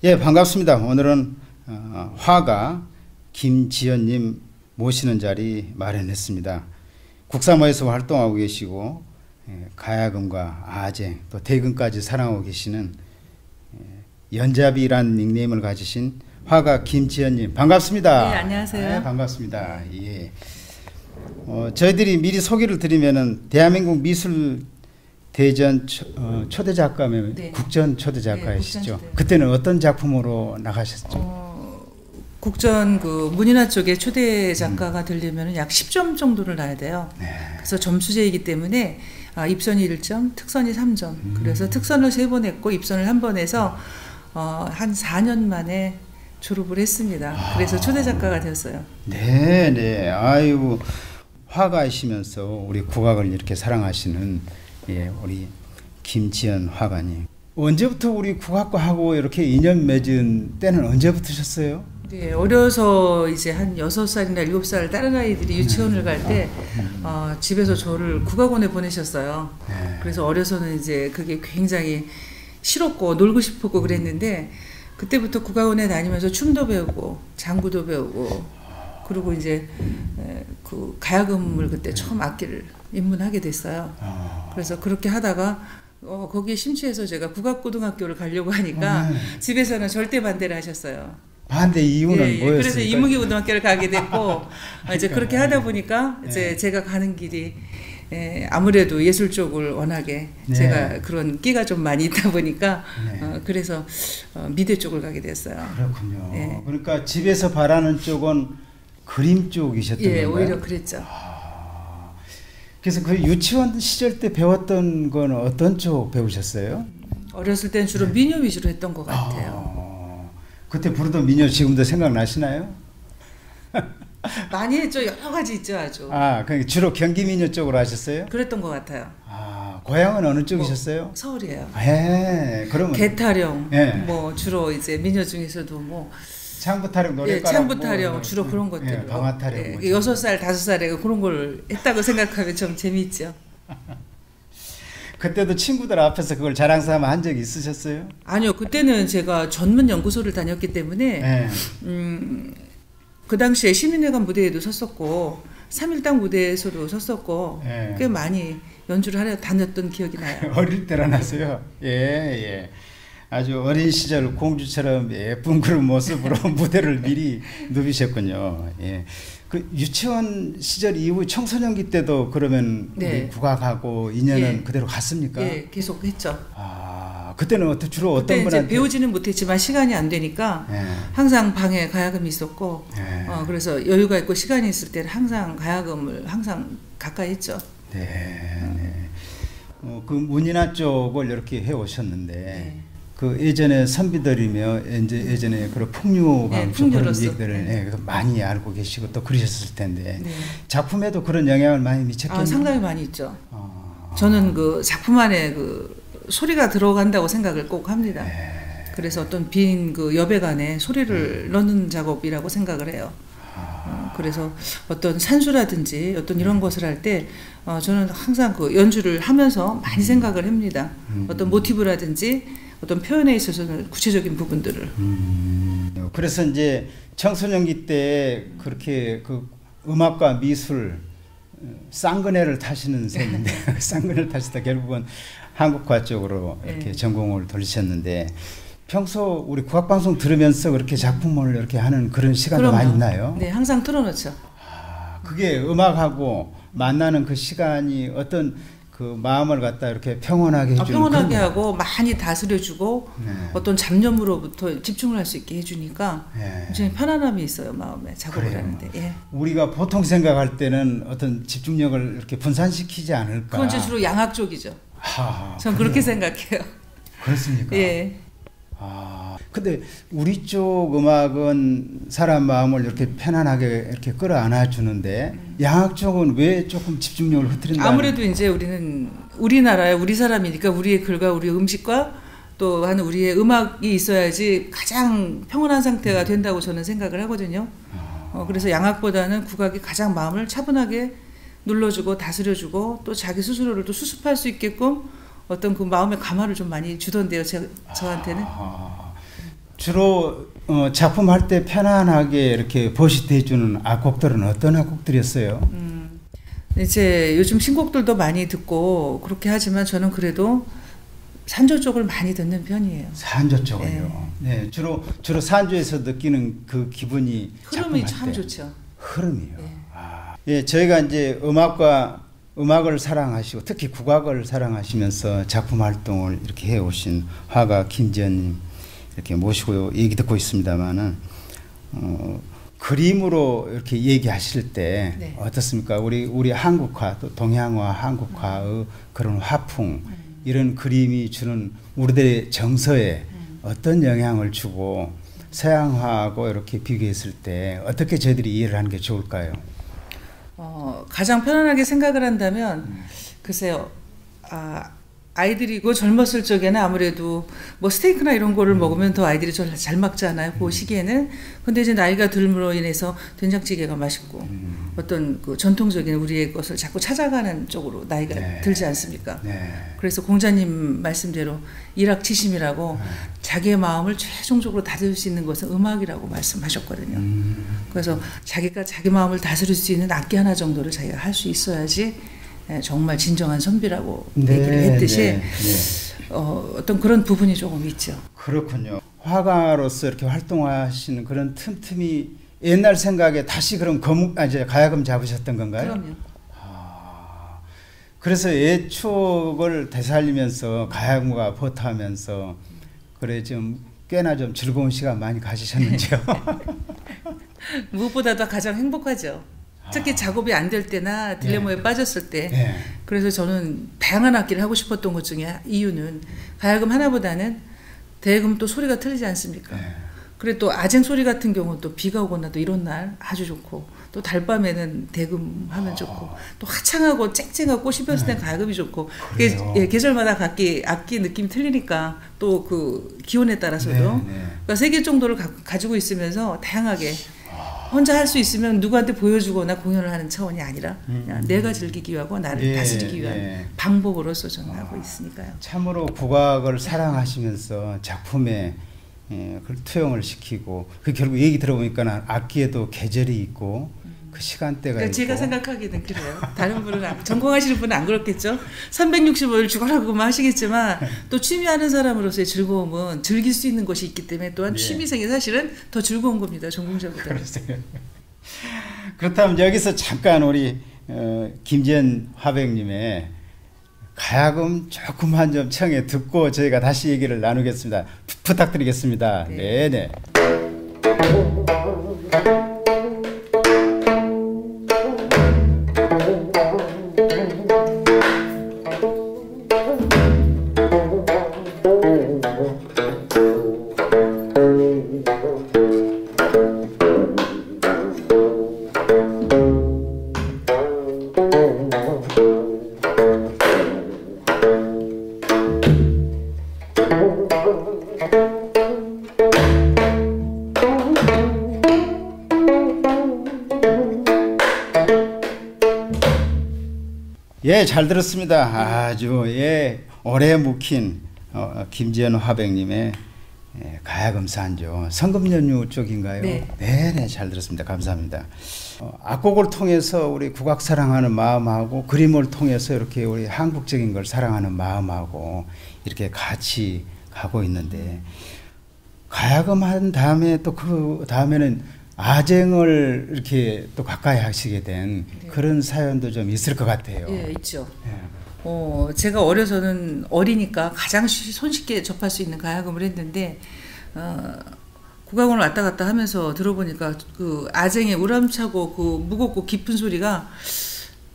예, 반갑습니다. 오늘은 화가 김지연님 모시는 자리 마련했습니다. 국사모에서 활동하고 계시고 가야금과 아재 또 대금까지 사랑하고 계시는 연잡이란 닉네임을 가지신 화가 김지연님 반갑습니다. 네, 안녕하세요. 네, 반갑습니다. 예. 저희들이 미리 소개를 드리면은 대한민국 미술 대전 초대 작가면 네. 국전 초대 작가이시죠. 네, 그때는 어떤 작품으로 나가셨죠? 국전 그 문인화 쪽에 초대 작가가 되려면 약 10점 정도를 나야 돼요. 네. 그래서 점수제이기 때문에 입선이 1점, 특선이 3점. 그래서 특선을 3번 했고 입선을 1번 해서 한 4년 만에 졸업을 했습니다. 그래서 초대 작가가 되었어요. 네, 네. 아유, 화가이시면서 우리 국악을 이렇게 사랑하시는 우리 김지연 화가님. 언제부터 우리 국악과 하고 이렇게 인연 맺은 때는 언제부터셨어요? 네, 어려서 이제 한 6살이나 7살 다른 아이들이 유치원을 갈 때 집에서 저를 국악원에 보내셨어요. 네. 그래서 어려서는 이제 그게 굉장히 싫었고 놀고 싶었고 그랬는데 그때부터 국악원에 다니면서 춤도 배우고 장구도 배우고 그리고 이제 그 가야금을 그때 처음 악기를 입문하게 됐어요. 그래서 그렇게 하다가 거기에 심취해서 제가 국악고등학교를 가려고 하니까 집에서는 절대 반대를 하셨어요. 반대 이유는 뭐였어요? 그래서 이무기고등학교를 가게 됐고 이제 그렇게 하다 보니까 이제 제가 가는 길이 아무래도 예술 쪽을 워낙에 제가 그런 끼가 좀 많이 있다 보니까 그래서 미대 쪽을 가게 됐어요. 그렇군요. 그러니까 집에서 바라는 쪽은 그림 쪽이셨던 건가요? 오히려 그랬죠. 그래서 그 유치원 시절 때 배웠던 건 어떤 쪽 배우셨어요? 어렸을 땐 주로 민요 위주로 했던 것 같아요. 그때 부르던 민요 지금도 생각나시나요? 많이 했죠. 여러 가지 있죠, 아주. 그러니까 주로 경기 민요 쪽으로 하셨어요? 그랬던 것 같아요. 고향은 어느 쪽이셨어요? 서울이에요. 그러면 개타령, 뭐 주로 이제 민요 중에서도 뭐 창부타령 노래가락, 창부타령 주로 그런 것들. 방화타령. 6살, 5살에 그런 걸 했다고 생각하면 좀 재미있죠. 그때도 친구들 앞에서 그걸 자랑삼아 한 적이 있으셨어요? 아니요, 그때는 제가 전문 연구소를 다녔기 때문에 그 당시에 시민회관 무대에도 섰었고 3.1당 무대에서도 섰었고 꽤 많이 연주를 하려 다녔던 기억이 나요. 어릴 때라나서요. 예. 아주 어린 시절 공주처럼 예쁜 그런 모습으로 무대를 미리 누비셨군요. 예. 그 유치원 시절 이후 청소년기 때도 그러면 우리 국악하고 인연은 그대로 갔습니까? 예, 계속 했죠. 그때는 주로 어떤 분한테? 배우지는 못했지만 시간이 안 되니까 항상 방에 가야금이 있었고 그래서 여유가 있고 시간이 있을 때는 항상 가야금을 항상 가까이 했죠. 네. 그 문인화 쪽을 이렇게 해오셨는데 그 예전에 선비들이며 예전에 그런 풍류방 그런 얘기들을 많이 알고 계시고 또 그러셨을 텐데 작품에도 그런 영향을 많이 미쳤겠네요. 상당히 많이 있죠. 저는 그 작품 안에 그 소리가 들어간다고 생각을 꼭 합니다. 그래서 어떤 빈 그 여백 안에 소리를 넣는 작업이라고 생각을 해요. 그래서 어떤 산수라든지 어떤 이런 것을 할 때 저는 항상 그 연주를 하면서 많이 생각을 합니다. 어떤 모티브라든지 어떤 표현에 있어서는 구체적인 부분들을. 그래서 이제 청소년기 때 그렇게 그 음악과 미술 쌍그네를 타시는 셈인데 쌍그네를 타시다 결국은 한국화 쪽으로 이렇게 전공을 돌리셨는데 평소 우리 국악방송 들으면서 그렇게 작품을 이렇게 하는 그런 시간도 많이 있나요? 네, 항상 틀어놓죠. 그게 음악하고 만나는 그 시간이 어떤 그 마음을 갖다 이렇게 평온하게 해주는 평온하게 하고 많이 다스려주고 어떤 잡념으로부터 집중을 할 수 있게 해주니까 굉장히 편안함이 있어요, 마음에 작업을 하는데. 우리가 보통 생각할 때는 어떤 집중력을 이렇게 분산시키지 않을까? 그건 이제 주로 양악 쪽이죠. 전 그렇게 생각해요. 그렇습니까? 예. 근데 우리 쪽 음악은 사람 마음을 이렇게 편안하게 이렇게 끌어안아 주는데 양악 쪽은 왜 조금 집중력을 흐트린다? 아무래도 이제 우리는 우리나라에 우리 사람이니까 우리의 글과 우리의 음식과 또 하는 우리의 음악이 있어야지 가장 평온한 상태가 된다고 저는 생각을 하거든요. 그래서 양악보다는 국악이 가장 마음을 차분하게 눌러주고 다스려주고 또 자기 스스로를 또 수습할 수 있게끔 어떤 그 마음의 감화를 좀 많이 주던데요. 저한테는. 주로 작품할 때 편안하게 이렇게 보시해주는 악곡들은 어떤 악곡들이었어요? 이제 요즘 신곡들도 많이 듣고 그렇게 하지만 저는 그래도 산조 쪽을 많이 듣는 편이에요. 산조 쪽을요. 네, 주로 산조에서 느끼는 그 기분이 흐름이 참 좋죠. 흐름이요. 네. 예, 저희가 이제 음악을 사랑하시고 특히 국악을 사랑하시면서 작품 활동을 이렇게 해오신 화가 김지연님 이렇게 모시고 얘기 듣고 있습니다만은 그림으로 이렇게 얘기하실 때 네. 어떻습니까? 우리 한국화 또 동양화 한국화의 그런 화풍 이런 그림이 주는 우리들의 정서에 어떤 영향을 주고 서양화하고 이렇게 비교했을 때 어떻게 저희들이 이해를 하는 게 좋을까요? 가장 편안하게 생각을 한다면 글쎄요. 아이들이고 젊었을 적에는 아무래도 뭐 스테이크나 이런 거를 먹으면 더 아이들이 잘 먹잖아요. 그 시기에는. 근데 이제 나이가 들므로 인해서 된장찌개가 맛있고 어떤 그 전통적인 우리의 것을 자꾸 찾아가는 쪽으로 나이가 네. 들지 않습니까? 네. 그래서 공자님 말씀대로 일학치심이라고 자기의 마음을 최종적으로 다스릴 수 있는 것은 음악이라고 말씀하셨거든요. 그래서 자기가 자기 마음을 다스릴 수 있는 악기 하나 정도를 자기가 할 수 있어야지 정말 진정한 선비라고 네, 얘기를 했듯이 네, 네. 어떤 그런 부분이 조금 있죠. 그렇군요. 화가로서 이렇게 활동하시는 그런 틈틈이 옛날 생각에 다시 그럼 이제 가야금 잡으셨던 건가요? 그럼요. 그래서 옛 추억을 되살리면서 가야금과 버터하면서 그래 좀 꽤나 좀 즐거운 시간 많이 가지셨는지요? 무엇보다도 가장 행복하죠. 특히 작업이 안 될 때나 딜레마에 네. 빠졌을 때 네. 그래서 저는 다양한 악기를 하고 싶었던 것 중에 이유는 가야금 하나보다는 대금 또 소리가 틀리지 않습니까? 네. 그리고 또 아쟁 소리 같은 경우는 또 비가 오거나 또 이런 날 아주 좋고 또 달밤에는 대금 하면 좋고 또 화창하고 쨍쨍하고 꽃이 피었을 땐 가야금이 좋고 계절마다 악기 느낌이 틀리니까 또 그 기온에 따라서도 그러니까 3개 정도를 가지고 있으면서 다양하게 혼자 할 수 있으면 누구한테 보여주거나 공연을 하는 차원이 아니라 그냥 내가 즐기기 위하고 나를 다스리기 위한 방법으로서 저는 하고 있으니까요. 참으로 국악을 사랑하시면서 작품에 그걸 투영을 시키고 그 결국 얘기 들어보니까 악기에도 계절이 있고 그 시간대가 그러니까 있고 제가 생각하기는 그래요. 다른 분은 전공하시는 분은 안 그렇겠죠. 365일 죽어라고만 하시겠지만 또 취미하는 사람으로서의 즐거움은 즐길 수 있는 것이 있기 때문에 또한 취미생이 사실은 더 즐거운 겁니다. 전공자보다. 그렇다면 여기서 잠깐 우리 김지연 화백님의 가야금 조금만 좀 청해 듣고 저희가 다시 얘기를 나누겠습니다. 부탁드리겠습니다. 네. 네네. 예, 잘 들었습니다. 아주 오래 묵힌 김지연 화백님의 가야금 산조 성금연휴 쪽인가요? 네. 네네, 잘 들었습니다. 감사합니다. 악곡을 통해서 우리 국악 사랑하는 마음하고 그림을 통해서 이렇게 우리 한국적인 걸 사랑하는 마음하고 이렇게 같이 가고 있는데 가야금 한 다음에 또 그 다음에는 아쟁을 이렇게 또 가까이 하시게 된 그런 사연도 좀 있을 것 같아요. 예, 있죠. 제가 어려서는 어리니까 가장 손쉽게 접할 수 있는 가야금을 했는데 국악원을 왔다 갔다 하면서 들어보니까 그 아쟁의 우람차고 그 무겁고 깊은 소리가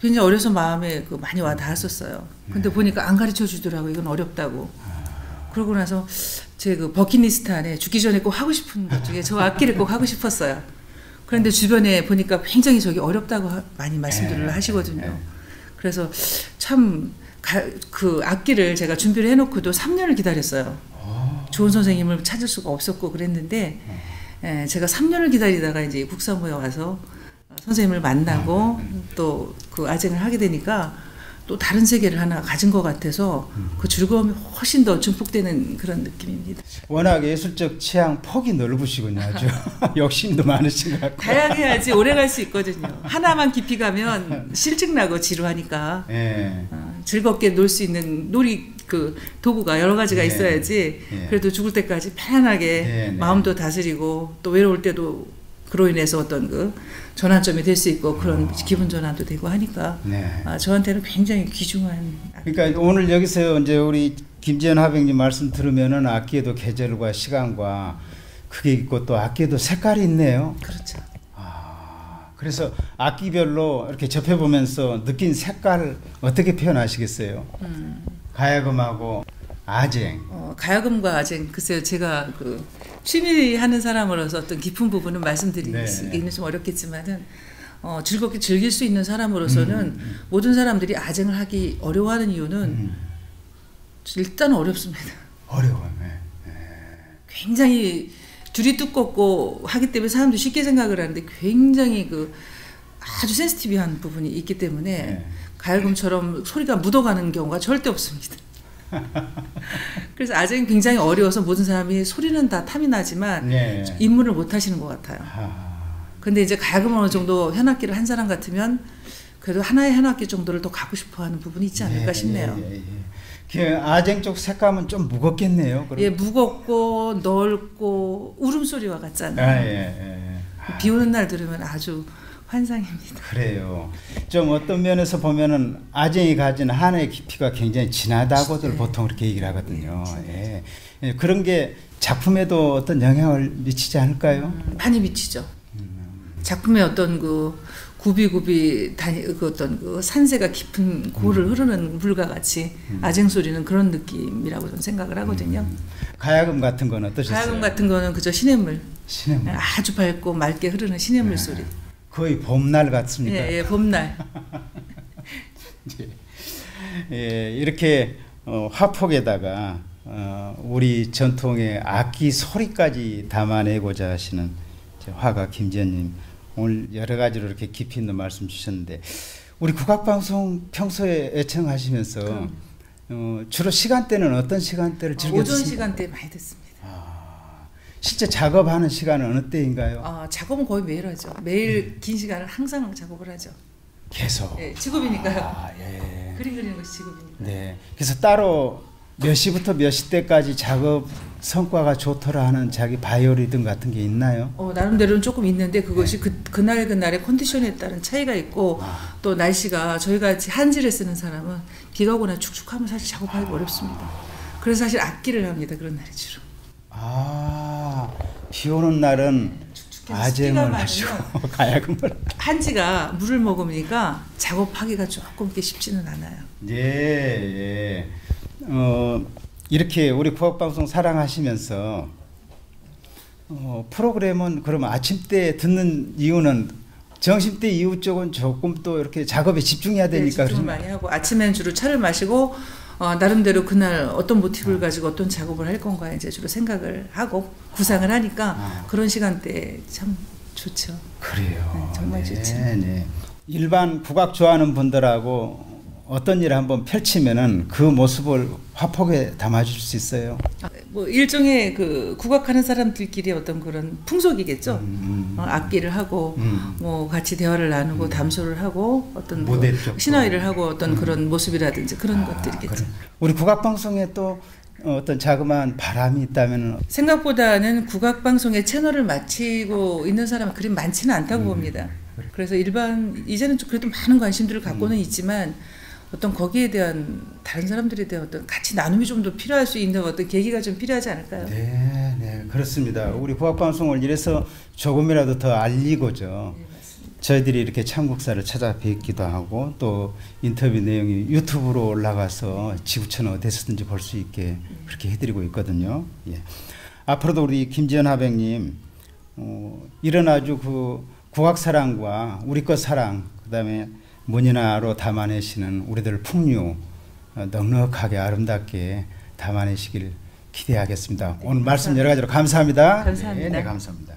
굉장히 어려서 마음에 많이 와 닿았었어요. 근데 보니까 안 가르쳐 주더라고. 이건 어렵다고. 그러고 나서 제 그 버킷리스트 안에 죽기 전에 꼭 하고 싶은 것 중에 저 악기를 꼭 하고 싶었어요. 그런데 주변에 보니까 굉장히 저기 어렵다고 많이 말씀들을 하시거든요. 그래서 참 그 악기를 제가 준비를 해놓고도 3년을 기다렸어요. 좋은 선생님을 찾을 수가 없었고 그랬는데 제가 3년을 기다리다가 이제 국사모에 와서 선생님을 만나고 또 그 아쟁을 하게 되니까 또 다른 세계를 하나 가진 것 같아서 그 즐거움이 훨씬 더 증폭되는 그런 느낌입니다. 워낙 예술적 취향 폭이 넓으시군요. 아주 욕심도 많으신 것 같고. 다양해야지 오래 갈 수 있거든요. 하나만 깊이 가면 실증나고 지루하니까 예. 즐겁게 놀 수 있는 놀이 그 도구가 여러 가지가 네. 있어야지 네. 그래도 죽을 때까지 편안하게 네, 네. 마음도 다스리고 또 외로울 때도 그로 인해서 어떤 그 전환점이 될 수 있고 그런 기분 전환도 되고 하니까 네. 저한테는 굉장히 귀중한. 그러니까 오늘 여기서 이제 우리 김지연 화백님 말씀 들으면은 악기에도 계절과 시간과 그게 있고 또 악기에도 색깔이 있네요. 그렇죠. 그래서 악기별로 이렇게 접해보면서 느낀 색깔 어떻게 표현하시겠어요? 가야금하고 아쟁. 가야금과 아쟁 글쎄요 제가 그 취미 하는 사람으로서 어떤 깊은 부분은 말씀드리기는 좀 어렵겠지만은 즐겁게 즐길 수 있는 사람으로서는 모든 사람들이 아쟁을 하기 어려워하는 이유는 일단 어렵습니다. 어려워요. 네. 굉장히 줄이 두껍고 하기 때문에 사람들이 쉽게 생각을 하는데 굉장히 그 아주 센시티브한 부분이 있기 때문에 네. 가야금처럼 소리가 묻어가는 경우가 절대 없습니다. 그래서 아쟁이 굉장히 어려워서 모든 사람이 소리는 다 탐이 나지만 네. 입문을 못 하시는 것 같아요. 근데 이제 가야금 어느 정도 현악기를 한 사람 같으면 그래도 하나의 현악기 정도를 더 가고 싶어 하는 부분이 있지 않을까 싶네요. 그 아쟁 쪽 색감은 좀 무겁겠네요. 그럼. 예, 무겁고 넓고 울음소리와 같잖아요. 비 오는 날 들으면 아주 환상입니다. 그래요. 좀 어떤 면에서 보면은 아쟁이 가진 한의 깊이가 굉장히 진하다고들 네. 보통 그렇게 얘기를 하거든요. 예. 예, 그런 게 작품에도 어떤 영향을 미치지 않을까요? 많이 미치죠. 작품의 어떤 그 굽이굽이 그 어떤 그 산세가 깊은 고를 흐르는 물과 같이 아쟁 소리는 그런 느낌이라고 저는 생각을 하거든요. 가야금 같은 건 어떠셨어요? 가야금 같은 거는 그저 시냇물. 시냇물. 아주 밝고 맑게 흐르는 시냇물 소리. 거의 봄날 같습니까? 예, 예, 봄날. 예, 이렇게 화폭에다가 우리 전통의 악기 소리까지 담아내고자 하시는 화가 김지연님, 오늘 여러 가지로 이렇게 깊이 있는 말씀 주셨는데, 우리 국악방송 평소에 애청하시면서 주로 시간대는 어떤 시간대를 즐겨 오전 듣습니까? 시간대 많이 듣습니다. 실제 작업하는 시간은 어느 때인가요? 작업은 거의 매일 하죠. 매일 긴 시간을 항상 작업을 하죠. 계속. 예, 직업이니까요. 예. 그림 그리는 것이 직업이니까. 네. 그래서 따로 몇 시부터 몇 시때까지 작업 성과가 좋더라 하는 자기 바이오리듬 같은 게 있나요? 나름대로는 조금 있는데 그것이 그날 그날의 컨디션에 따른 차이가 있고 또 날씨가 저희가 한지를 쓰는 사람은 비가 오거나 축축하면 사실 작업하기 어렵습니다. 그래서 사실 악기를 합니다. 그런 날이 주로. 비 오는 날은 아쟁을 하시고 가야금을. 한지가 물을 머금으니까 작업하기가 조금 이렇게 쉽지는 않아요. 예. 이렇게 우리 국악방송 사랑하시면서 프로그램은 그러면 아침 때 듣는 이유는 점심때 이후 쪽은 조금 또 이렇게 작업에 집중해야 되니까. 네, 집중을 많이 하고 아침에는 주로 차를 마시고 나름대로 그날 어떤 모티브를 가지고 어떤 작업을 할 건가 이제 주로 생각을 하고 구상을 하니까 그런 시간대에 참 좋죠. 그래요. 네, 정말 좋죠. 네. 일반 국악 좋아하는 분들하고 어떤 일을 한번 펼치면은 그 모습을 화폭에 담아줄 수 있어요. 뭐 일종의 그 국악하는 사람들끼리 어떤 그런 풍속이겠죠. 악기를 하고 뭐 같이 대화를 나누고 담소를 하고 어떤 뭐 신화위를 하고 어떤 그런 모습이라든지 그런 것들이겠죠. 그래. 우리 국악방송에 또 어떤 자그마한 바람이 있다면 생각보다는 국악방송의 채널을 마치고 있는 사람은 그리 많지는 않다고 봅니다. 그래서 이제는 좀 그래도 많은 관심들을 갖고는 있지만 어떤 거기에 대한 다른 사람들에 대한 어떤 같이 나눔이 좀 더 필요할 수 있는 어떤 계기가 좀 필요하지 않을까요? 네, 그렇습니다. 우리 국악방송을 이래서 조금이라도 더 알리고죠. 네, 맞습니다. 저희들이 이렇게 참국사를 찾아뵙기도 하고 또 인터뷰 내용이 유튜브로 올라가서 지구촌은 어디서든지 볼 수 있게 그렇게 해드리고 있거든요. 예. 앞으로도 우리 김지연 화백님 이런 아주 그 국악사랑과 우리 것 사랑 그다음에 문인화로 담아내시는 우리들 풍류 넉넉하게 아름답게 담아내시길 기대하겠습니다. 오늘 말씀 여러 가지로 감사합니다. 감사합니다. 네, 감사합니다.